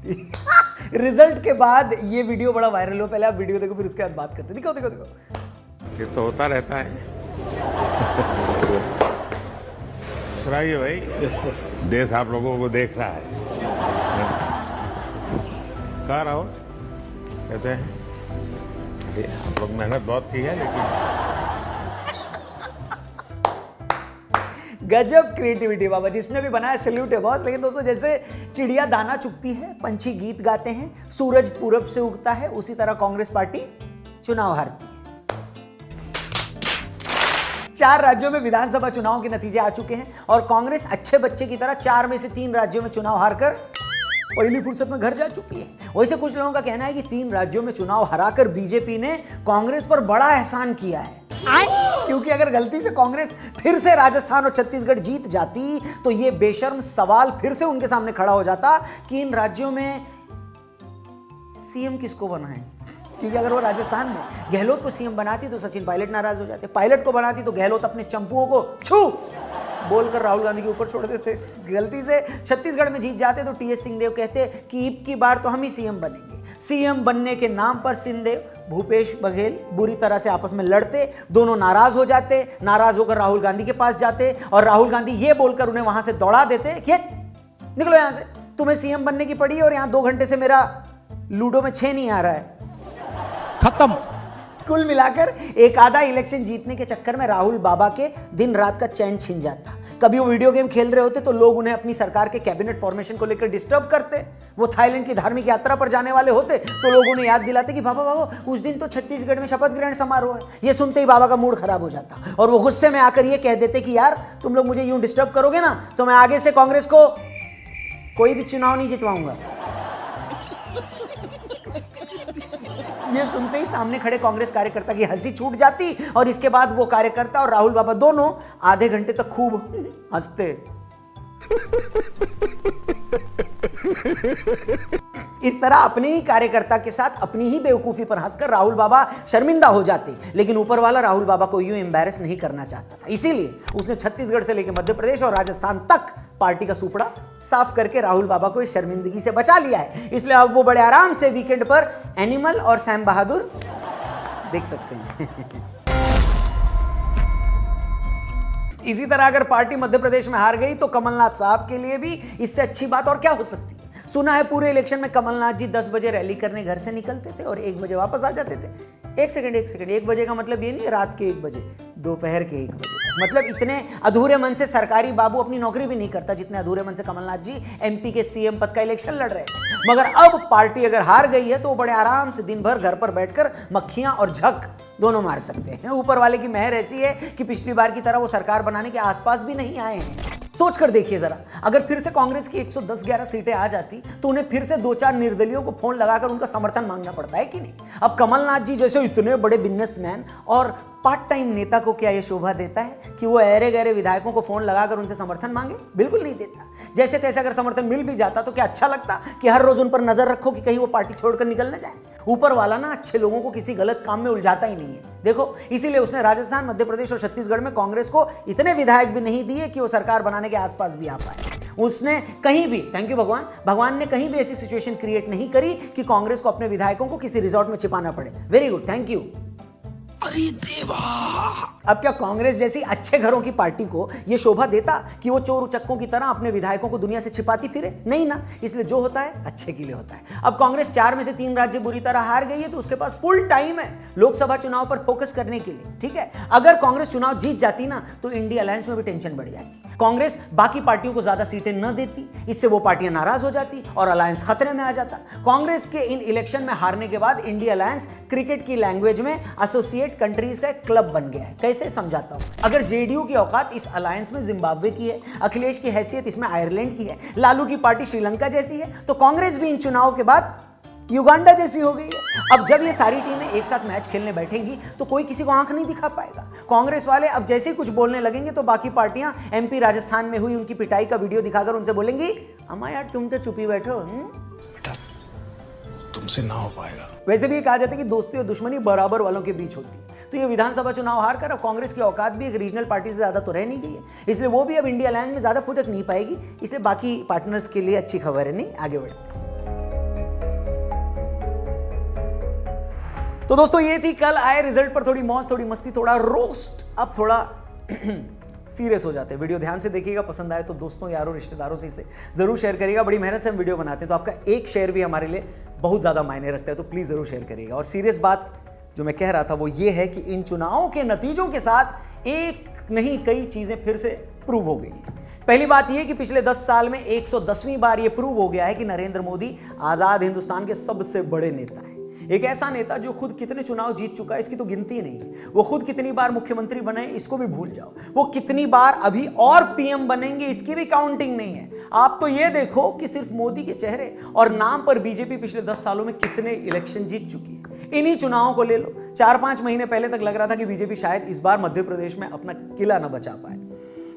Result के बाद ये वीडियो बड़ा वायरल हो, पहले आप वीडियो देखो फिर उसके बाद बात करते। दिखाओ देखो देखो। ये तो होता रहता है। सुनाइए भाई, देश आप लोगों को देख रहा है। कहाँ राहुल कहते हैं आप लोग मेहनत बहुत की है, लेकिन गजब क्रिएटिविटी बाबा, जिसने भी बनाया सैल्यूट है बॉस। लेकिन दोस्तों, जैसे चिड़िया दाना चुगती है, पंछी गीत गाते हैं, सूरज पूरब से उगता है, उसी तरह कांग्रेस पार्टी चुनाव हारती है। 4 राज्यों में विधानसभा चुनाव के नतीजे आ चुके हैं और कांग्रेस अच्छे बच्चे की तरह 4 में से 3 राज्यों में चुनाव हारकर पहली फुर्सत में घर जा चुकी है। वैसे कुछ लोगों का कहना है कि 3 राज्यों में चुनाव हराकर बीजेपी ने कांग्रेस पर बड़ा एहसान किया है, क्योंकि अगर गलती से कांग्रेस फिर से राजस्थान और छत्तीसगढ़ जीत जाती तो यह बेशर्म सवाल फिर से उनके सामने खड़ा हो जाता कि इन राज्यों में सीएम किसको बनाएं। क्योंकि अगर वो राजस्थान में गहलोत को सीएम बनाती तो सचिन पायलट नाराज हो जाते, पायलट को बनाती तो गहलोत अपने चंपुओं को छू बोलकर राहुल गांधी के ऊपर छोड़ देते। गलती से छत्तीसगढ़ में जीत जाते तो टीएस सिंहदेव कहते कि अब की बार तो हम ही सीएम बनेंगे। सीएम बनने के नाम पर सिंहदेव भूपेश बघेल बुरी तरह से आपस में लड़ते, दोनों नाराज हो जाते, नाराज होकर राहुल गांधी के पास जाते और राहुल गांधी ये बोलकर उन्हें वहां से दौड़ा देते कि निकलो यहां से, तुम्हें सीएम बनने की पड़ी और यहां 2 घंटे से मेरा लूडो में 6 नहीं आ रहा है। खत्म। कुल मिलाकर एक आधा इलेक्शन जीतने के चक्कर में राहुल बाबा के दिन रात का चैन छिन जाता। कभी वो वीडियो गेम खेल रहे होते तो लोग उन्हें अपनी सरकार के कैबिनेट फॉर्मेशन को लेकर डिस्टर्ब करते। वो थाईलैंड की धार्मिक यात्रा पर जाने वाले होते तो लोग उन्हें याद दिलाते कि बाबा उस दिन तो छत्तीसगढ़ में शपथ ग्रहण समारोह है। ये सुनते ही बाबा का मूड खराब हो जाता और वो गुस्से में आकर ये कह देते कि यार तुम लोग मुझे यूं डिस्टर्ब करोगे ना तो मैं आगे से कांग्रेस को कोई भी चुनाव नहीं जितवाऊंगा। ये सुनते ही सामने खड़े कांग्रेस कार्यकर्ता की हंसी छूट जाती और इसके बाद वो कार्यकर्ता और राहुल बाबा दोनों आधे घंटे तक खूब हंसते। इस तरह अपने ही कार्यकर्ता के साथ अपनी ही बेवकूफी पर हंसकर राहुल बाबा शर्मिंदा हो जाते, लेकिन ऊपर वाला राहुल बाबा को यूं एम्बैरेस नहीं करना चाहता था। इसीलिए उसने छत्तीसगढ़ से लेकर मध्य प्रदेश और राजस्थान तक पार्टी का सुपड़ा साफ करके राहुल बाबा को इस शर्मिंदगी से बचा लिया है। इसलिए अब वो बड़े आराम से वीकेंड पर एनिमल और सैम बहादुर देख सकते हैं। इसी तरह अगर पार्टी मध्य प्रदेश में हार गई तो कमलनाथ साहब के लिए भी इससे अच्छी बात और क्या हो सकती है। सुना है पूरे इलेक्शन में कमलनाथ जी 10 बजे रैली करने घर से निकलते थे और 1 बजे वापस आ जाते थे। 1 सेकंड 1 बजे का मतलब ये नहीं रात के 1 बजे, दोपहर के 1 बजे। मतलब इतने अधूरे मन से सरकारी बाबू अपनी नौकरी भी नहीं करता जितने अधूरे मन से कमलनाथ जी एमपी के सीएम पद का इलेक्शन लड़ रहे थे। मगर अब पार्टी अगर हार गई है तो वो बड़े आराम से दिन भर घर पर बैठकर मक्खियां और झक दोनों मार सकते हैं। ऊपर वाले की मेहर ऐसी है कि पिछली बार की तरह वो सरकार बनाने के आसपास भी नहीं आए हैं। सोच कर देखिए जरा, अगर फिर से कांग्रेस की 110-11 सीटें आ जाती तो उन्हें फिर से 2-4 निर्दलियों को फोन लगाकर उनका समर्थन मांगना पड़ता है कि नहीं। अब कमलनाथ जी जैसे इतने बड़े बिजनेसमैन और पार्ट टाइम नेता को क्या यह शोभा देता है कि वो ऐरे गहरे विधायकों को फोन लगाकर उनसे समर्थन मांगे? बिल्कुल नहीं देता। जैसे तैसे अगर समर्थन मिल भी जाता तो क्या अच्छा लगता कि हर रोज उन पर नजर रखो कि कहीं वो पार्टी छोड़कर निकल न जाए। ऊपर वाला ना अच्छे लोगों को किसी गलत काम में उलझाता ही नहीं है। देखो, इसीलिए उसने राजस्थान, मध्य प्रदेश और छत्तीसगढ़ में कांग्रेस को इतने विधायक भी नहीं दिए कि वो सरकार बनाने के आसपास भी आ पाए। उसने कहीं भी, थैंक यू भगवान ने कहीं भी ऐसी सिचुएशन क्रिएट नहीं करी कि कांग्रेस को अपने विधायकों को किसी रिजॉर्ट में छिपाना पड़े। Very good, thank you. अरे देवा, अब क्या कांग्रेस जैसी अच्छे घरों की पार्टी को यह शोभा देता कि वो चोर उचक्कों की तरह अपने विधायकों को दुनिया से छिपाती फिरे? नहीं ना। इसलिए जो होता है अच्छे के लिए होता है। अब कांग्रेस 4 में से 3 राज्य बुरी तरह हार गई है तो उसके पास फुल टाइम है लोकसभा चुनाव पर फोकस करने के लिए। ठीक है, अगर कांग्रेस चुनाव जीत जाती ना तो इंडिया अलायंस में भी टेंशन बढ़ जाती। कांग्रेस बाकी पार्टियों को ज्यादा सीटें न देती, इससे वो पार्टियां नाराज हो जाती और अलायंस खतरे में आ जाता। कांग्रेस के इन इलेक्शन में हारने के बाद इंडिया अलायंस क्रिकेट की लैंग्वेज में एसोसिएट कंट्रीज का एक क्लब बन गया है। कैसे समझाता हूं। अगर जेडीयू की औकात इस अलायंस में जिम्बाब्वे की है, अखिलेश की हैसियत इसमें आयरलैंड की है, लालू की पार्टी श्रीलंका जैसी है, तो कांग्रेस भी इन चुनाव के बाद युगांडा जैसी हो गई है। अब जब ये सारी टीमें एक साथ मैच खेलने बैठेंगी तो कोई किसी को आंख नहीं दिखा पाएगा। कांग्रेस वाले अब जैसे ही कुछ बोलने लगेंगे तो बाकी पार्टियां एमपी राजस्थान में हुई उनकी पिटाई का वीडियो दिखाकर उनसे बोलेंगी, अम्मा यार तुम तो चुप ही बैठो, बेटा तुमसे ना हो पाएगा। वैसे भी ये कहा जाता है कि दोस्ती और दुश्मनी बराबर वालों के बीच होती है। तो ये विधानसभा चुनाव हार कर अब कांग्रेस की औकात भी एक रीजनल पार्टी से ज्यादा तो रह नहीं गई है, इसलिए वो भी अब इंडिया अलायंस में ज्यादा फुदक नहीं पाएगी। इसलिए बाकी पार्टनर्स के लिए अच्छी खबर है, नहीं आगे बढ़ते हैं। तो दोस्तों ये थी कल आए रिजल्ट पर थोड़ी मौज, थोड़ी मस्ती, थोड़ा रोस्ट। अब थोड़ा सीरियस हो जाते हैं। वीडियो ध्यान से देखिएगा, पसंद आए तो दोस्तों, यारों, रिश्तेदारों से इसे जरूर शेयर करिएगा। बड़ी मेहनत से हम वीडियो बनाते हैं, तो आपका एक शेयर भी हमारे लिए बहुत ज्यादा मायने रखता है, तो प्लीज जरूर शेयर करिएगा। और सीरियस बात जो मैं कह रहा था वो ये है कि इन चुनावों के नतीजों के साथ एक नहीं कई चीजें फिर से प्रूव हो गई हैं। पहली बात यह कि पिछले 10 साल में 110वीं बार यह प्रूव हो गया है कि नरेंद्र मोदी आजाद हिंदुस्तान के सबसे बड़े नेता हैं। एक ऐसा नेता जो खुद कितने चुनाव जीत चुका है इसकी तो गिनती नहीं है। वो खुद कितनी बार मुख्यमंत्री बने इसको भी भूल जाओ। वो कितनी बार अभी और पीएम बनेंगे इसकी भी काउंटिंग नहीं है। आप तो ये देखो कि सिर्फ मोदी के चेहरे और नाम पर बीजेपी पिछले 10 सालों में कितने इलेक्शन जीत चुकी है। इन्हीं चुनावों को ले लो। 4-5 महीने पहले तक लग रहा था कि बीजेपी शायद इस बार मध्य प्रदेश में अपना किला न बचा पाए,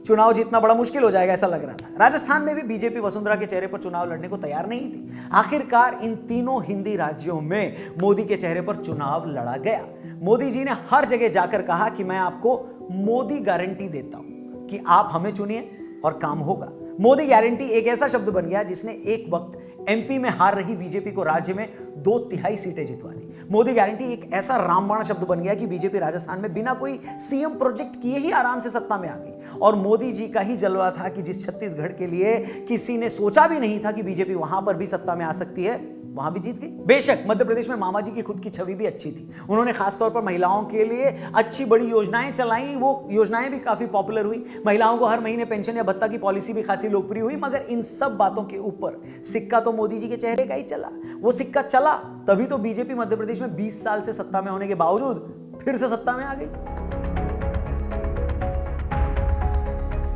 चुनाव जीतना बड़ा मुश्किल हो जाएगा ऐसा लग रहा था। राजस्थान में भी बीजेपी वसुंधरा के चेहरे पर चुनाव लड़ने को तैयार नहीं थी। आखिरकार इन तीनों हिंदी राज्यों में मोदी के चेहरे पर चुनाव लड़ा गया। मोदी जी ने हर जगह जाकर कहा कि मैं आपको मोदी गारंटी देता हूं कि आप हमें चुनिए और काम होगा। मोदी गारंटी एक ऐसा शब्द बन गया जिसने एक वक्त एमपी में हार रही बीजेपी को राज्य में 2/3 सीटें जितवा दी। मोदी गारंटी एक ऐसा रामबाण शब्द बन गया कि बीजेपी राजस्थान में बिना कोई सीएम प्रोजेक्ट किए ही आराम से सत्ता में आ गई। और मोदी जी का ही जलवा था कि जिस छत्तीसगढ़ के लिए किसी ने सोचा भी नहीं था कि बीजेपी वहां पर भी सत्ता में आ सकती है, वहां भी जीत गई। बेशक मध्य प्रदेश में मामा जी की खुद की छवि भी अच्छी थी। उन्होंने खासतौर पर महिलाओं के लिए अच्छी बड़ी योजनाएं चलाई। वो योजनाएं भी काफी पॉपुलर हुई। महिलाओं को हर महीने पेंशन या भत्ता की पॉलिसी भी खासी लोकप्रिय हुई। मगर इन सब बातों के ऊपर सिक्का तो मोदी जी के चेहरे का ही चला। वो सिक्का चला तभी तो बीजेपी मध्य प्रदेश में 20 साल से सत्ता में होने के बावजूद फिर से सत्ता में आ गई।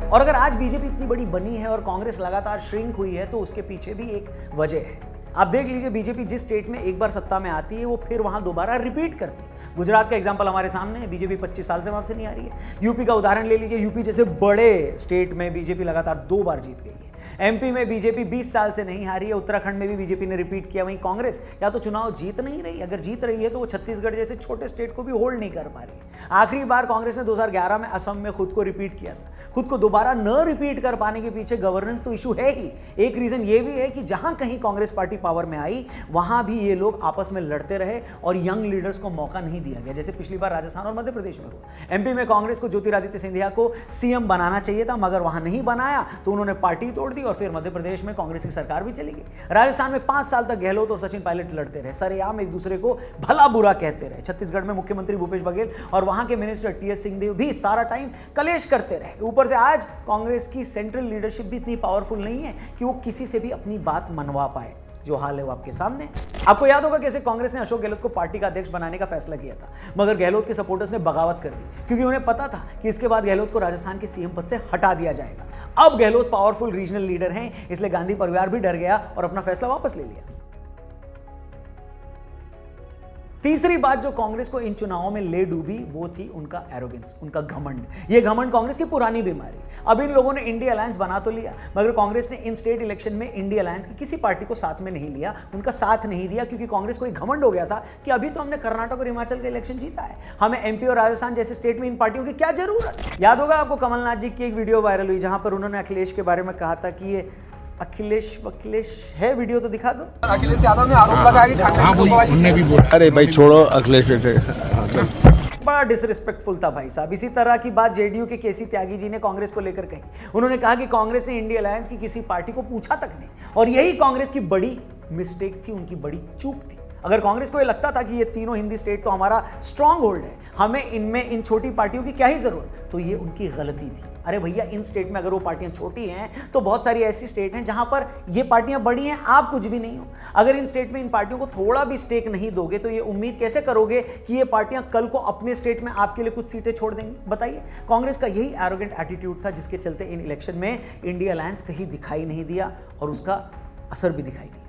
और अगर आज बीजेपी इतनी बड़ी बनी है और कांग्रेस लगातार श्रिंक हुई है तो उसके पीछे भी एक वजह है। आप देख लीजिए, बीजेपी जिस स्टेट में एक बार सत्ता में आती है वो फिर वहां दोबारा रिपीट करती है। गुजरात का एग्जांपल हमारे सामने है। बीजेपी 25 साल से वहां से नहीं आ रही है। यूपी का उदाहरण ले लीजिए। यूपी जैसे बड़े स्टेट में बीजेपी लगातार 2 बार जीत गई है। एमपी में बीजेपी 20 साल से नहीं हारी है। उत्तराखंड में भी बीजेपी ने रिपीट किया। वहीं कांग्रेस या तो चुनाव जीत नहीं रही, अगर जीत रही है तो वो छत्तीसगढ़ जैसे छोटे स्टेट को भी होल्ड नहीं कर पा रही। आखिरी बार कांग्रेस ने 2011 में असम में खुद को रिपीट किया था। खुद को दोबारा न रिपीट कर पाने के पीछे गवर्नेंस तो इशू है ही। एक रीजन ये भी है कि जहां कहीं कांग्रेस पार्टी पावर में आई वहां भी ये लोग आपस में लड़ते रहे और यंग लीडर्स को मौका नहीं दिया गया, जैसे पिछली बार राजस्थान और मध्य प्रदेश में हुआ। एमपी में कांग्रेस को ज्योतिरादित्य सिंधिया को सीएम बनाना चाहिए था, मगर वहां नहीं बनाया तो उन्होंने पार्टी तोड़ दी और फिर मध्य प्रदेश में कांग्रेस की सरकार भी चली गई। राजस्थान में 5 साल तक गहलोत और सचिन पायलट लड़ते रहे, सरेआम एक दूसरे को भला बुरा कहते रहे। छत्तीसगढ़ में मुख्यमंत्री भूपेश बघेल और वहां के मिनिस्टर टीएस सिंहदेव भी सारा टाइम कलेश करते रहे। ऊपर से आज कांग्रेस की सेंट्रल लीडरशिप भी इतनी पावरफुल नहीं है कि वो किसी से भी अपनी बात मनवा पाए। जो हाल है वो आपके सामने है। आपको याद होगा कैसे कांग्रेस ने अशोक गहलोत को पार्टी का अध्यक्ष बनाने का फैसला किया था, मगर गहलोत के सपोर्टर्स ने बगावत कर दी क्योंकि उन्हें पता था कि इसके बाद गहलोत को राजस्थान के सीएम पद से हटा दिया जाएगा। अब गहलोत पावरफुल रीजनल लीडर हैं, इसलिए गांधी परिवार भी डर गया और अपना फैसला वापस ले लिया। तीसरी बात जो कांग्रेस को इन चुनावों में ले डूबी वो थी उनका एरोगेंस, उनका घमंड। ये घमंड कांग्रेस की पुरानी बीमारी। अब इन लोगों ने इंडिया अलायंस बना तो लिया, मगर कांग्रेस ने इन स्टेट इलेक्शन में इंडिया अलायंस की किसी पार्टी को साथ में नहीं लिया, उनका साथ नहीं दिया, क्योंकि कांग्रेस को एक घमंड हो गया था कि अभी तो हमने कर्नाटक और हिमाचल का इलेक्शन जीता है, हमें एमपी और राजस्थान जैसे स्टेट में इन पार्टियों की क्या जरूरत। याद होगा आपको कमलनाथ जी की एक वीडियो वायरल हुई जहां पर उन्होंने अखिलेश के बारे में कहा था कि ये अखिलेश है, वीडियो तो दिखा दो। अखिलेश यादव ने आरोप लगाया कि उनने भी बोला, अरे भाई छोड़ो अखिलेश। बड़ा डिसरिस्पेक्टफुल था भाई साहब। इसी तरह की बात जेडीयू के केसी त्यागी जी ने कांग्रेस को लेकर कही। उन्होंने कहा कि कांग्रेस ने इंडिया अलायंस की किसी पार्टी को पूछा तक नहीं, और यही कांग्रेस की बड़ी मिस्टेक थी, उनकी बड़ी चूक थी। अगर कांग्रेस को ये लगता था कि ये तीनों हिंदी स्टेट तो हमारा स्ट्रांग होल्ड है, हमें इनमें इन छोटी पार्टियों की क्या ही जरूरत, तो ये उनकी गलती थी। अरे भैया, इन स्टेट में अगर वो पार्टियां छोटी हैं तो बहुत सारी ऐसी स्टेट हैं जहां पर ये पार्टियां बड़ी हैं, आप कुछ भी नहीं हो। अगर इन स्टेट में इन पार्टियों को थोड़ा भी स्टेक नहीं दोगे तो ये उम्मीद कैसे करोगे कि ये पार्टियां कल को अपने स्टेट में आपके लिए कुछ सीटें छोड़ देंगी? बताइए। कांग्रेस का यही एरोगेंट एटीट्यूड था जिसके चलते इन इलेक्शन में इंडिया अलायंस कहीं दिखाई नहीं दिया और उसका असर भी दिखाई दिया।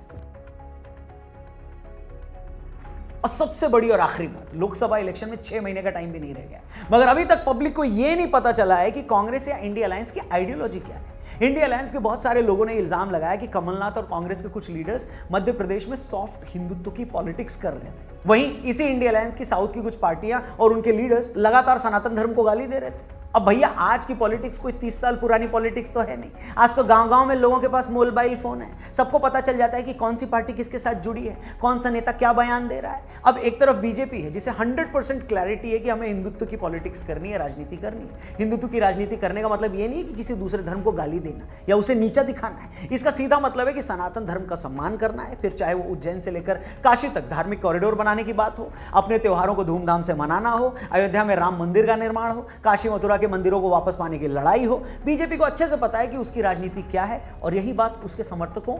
और सबसे बड़ी और आखिरी बात, लोकसभा इलेक्शन में 6 महीने का टाइम भी नहीं रह गया, मगर अभी तक पब्लिक को यह नहीं पता चला है कि कांग्रेस या इंडिया अलायंस की आइडियोलॉजी क्या है। इंडिया अलायंस के बहुत सारे लोगों ने इल्जाम लगाया कि कमलनाथ और कांग्रेस के कुछ लीडर्स मध्य प्रदेश में सॉफ्ट हिंदुत्व की पॉलिटिक्स कर रहे थे। वहीं इसी इंडिया अलायंस की साउथ की कुछ पार्टियां और उनके लीडर्स लगातार सनातन धर्म को गाली दे रहे थे। अब भैया आज की पॉलिटिक्स कोई 30 साल पुरानी पॉलिटिक्स तो है नहीं। आज तो गांव-गांव में लोगों के पास मोबाइल फोन है, सबको पता चल जाता है कि कौन सी पार्टी किसके साथ जुड़ी है, कौन सा नेता क्या बयान दे रहा है। अब एक तरफ बीजेपी है जिसे 100% क्लैरिटी है कि हमें हिंदुत्व की पॉलिटिक्स करनी है, राजनीति करनी है। हिंदुत्व की राजनीति करने का मतलब ये नहीं है कि किसी दूसरे धर्म को गाली देना या उसे नीचा दिखाना है। इसका सीधा मतलब है कि सनातन धर्म का सम्मान करना है, फिर चाहे वो उज्जैन से लेकर काशी तक धार्मिक कॉरिडोर बनाने की बात हो, अपने त्योहारों को धूमधाम से मनाना हो, अयोध्या में राम मंदिर का निर्माण हो, काशी मथुरा के मंदिरों को वापस पाने की लड़ाई हो। बीजेपी को अच्छे से पता है कि उसकी राजनीति क्या है और यही बात उसके समर्थकों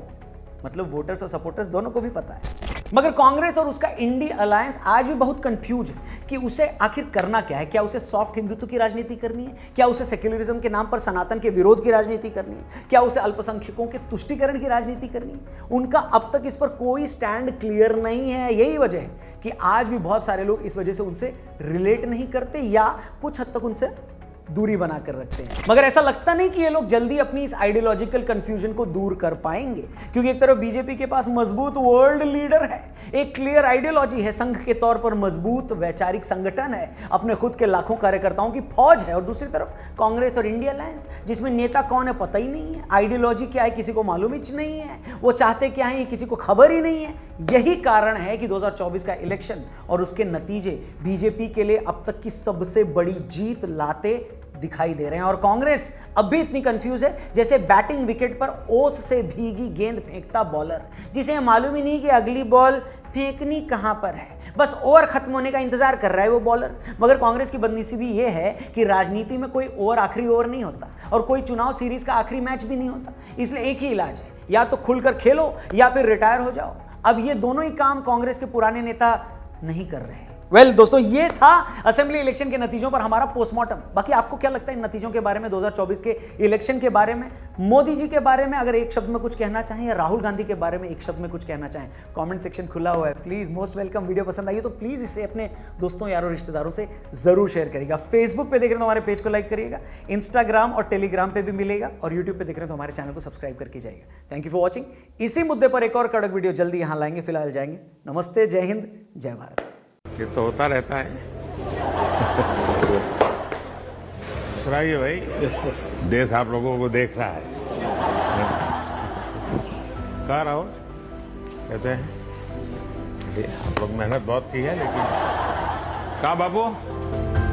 मतलब वोटर्स और सपोर्टर्स दोनों को भी पता है। मगर कांग्रेस और उसका इंडी अलायंस आज भी बहुत कंफ्यूज है कि उसे आखिर करना क्या है। क्या उसे सॉफ्ट हिंदुत्व की राजनीति करनी है, क्या उसे सेक्युलरिज्म के नाम पर सनातन के विरोध की राजनीति करनी है, क्या उसे अल्पसंख्यकों के तुष्टीकरण की राजनीति करनी है। उनका अब तक इस पर कोई स्टैंड क्लियर नहीं है। यही वजह है कि आज भी बहुत सारे लोग इस वजह से उनसे रिलेट नहीं करते या कुछ हद तक उनसे दूरी बनाकर रखते हैं। मगर ऐसा लगता नहीं कि ये लोग जल्दी अपनी इस आइडियोलॉजिकल कंफ्यूजन को दूर कर पाएंगे, क्योंकि एक तरफ बीजेपी के पास मजबूत वर्ल्ड लीडर है, एक क्लियर आइडियोलॉजी है, संघ के तौर पर मजबूत वैचारिक संगठन है, अपने खुद के लाखों कार्यकर्ताओं की फौज है, और दूसरी तरफ कांग्रेस और इंडिया अलायंस जिसमें नेता कौन है पता ही नहीं है, आइडियोलॉजी क्या है किसी को मालूम ही नहीं है, वो चाहते क्या है किसी को खबर ही नहीं है। यही कारण है कि 2024 का इलेक्शन और उसके नतीजे बीजेपी के लिए अब तक की सबसे बड़ी जीत लाते दिखाई दे रहे हैं। और कांग्रेस अब भी इतनी कंफ्यूज है जैसे बैटिंग विकेट पर ओस से भीगी गेंद फेंकता बॉलर, जिसे मालूम ही नहीं कि अगली बॉल फेंकनी कहां पर है, बस ओवर खत्म होने का इंतजार कर रहा है वो बॉलर। मगर कांग्रेस की बदनीसी भी ये है कि राजनीति में कोई ओवर आखिरी ओवर नहीं होता और कोई चुनाव सीरीज का आखिरी मैच भी नहीं होता। इसलिए एक ही इलाज है, या तो खुलकर खेलो या फिर रिटायर हो जाओ। अब ये दोनों ही काम कांग्रेस के पुराने नेता नहीं कर रहे हैं। दोस्तों, ये था असेंबली इलेक्शन के नतीजों पर हमारा पोस्टमार्टम। बाकी आपको क्या लगता है इन नतीजों के बारे में, 2024 के इलेक्शन के बारे में, मोदी जी के बारे में अगर एक शब्द में कुछ कहना चाहें, या राहुल गांधी के बारे में एक शब्द में कुछ कहना चाहें, कमेंट सेक्शन खुला हुआ है, प्लीज मोस्ट वेलकम। वीडियो पसंद आई है तो प्लीज इसे अपने दोस्तों यारों रिश्तेदारों से जरूर शेयर करिएगा। फेसबुक पे देख रहे हैं तो हमारे पेज को लाइक करिएगा, इंस्टाग्राम और टेलीग्राम पे भी मिलेगा, और यूट्यूब पे देख रहे हैं तो हमारे चैनल को सब्सक्राइब करके जाइएगा। Thank you for watching. इसी मुद्दे पर एक और कड़क वीडियो जल्दी यहां लाएंगे। फिलहाल जाएंगे। नमस्ते, जय हिंद, जय भारत। ये तो होता रहता है। सुनाइए भाई, देश आप लोगों को देख रहा है। कहा राहुल कहते हैं आप लोग मेहनत बहुत की है, लेकिन कहा बाबू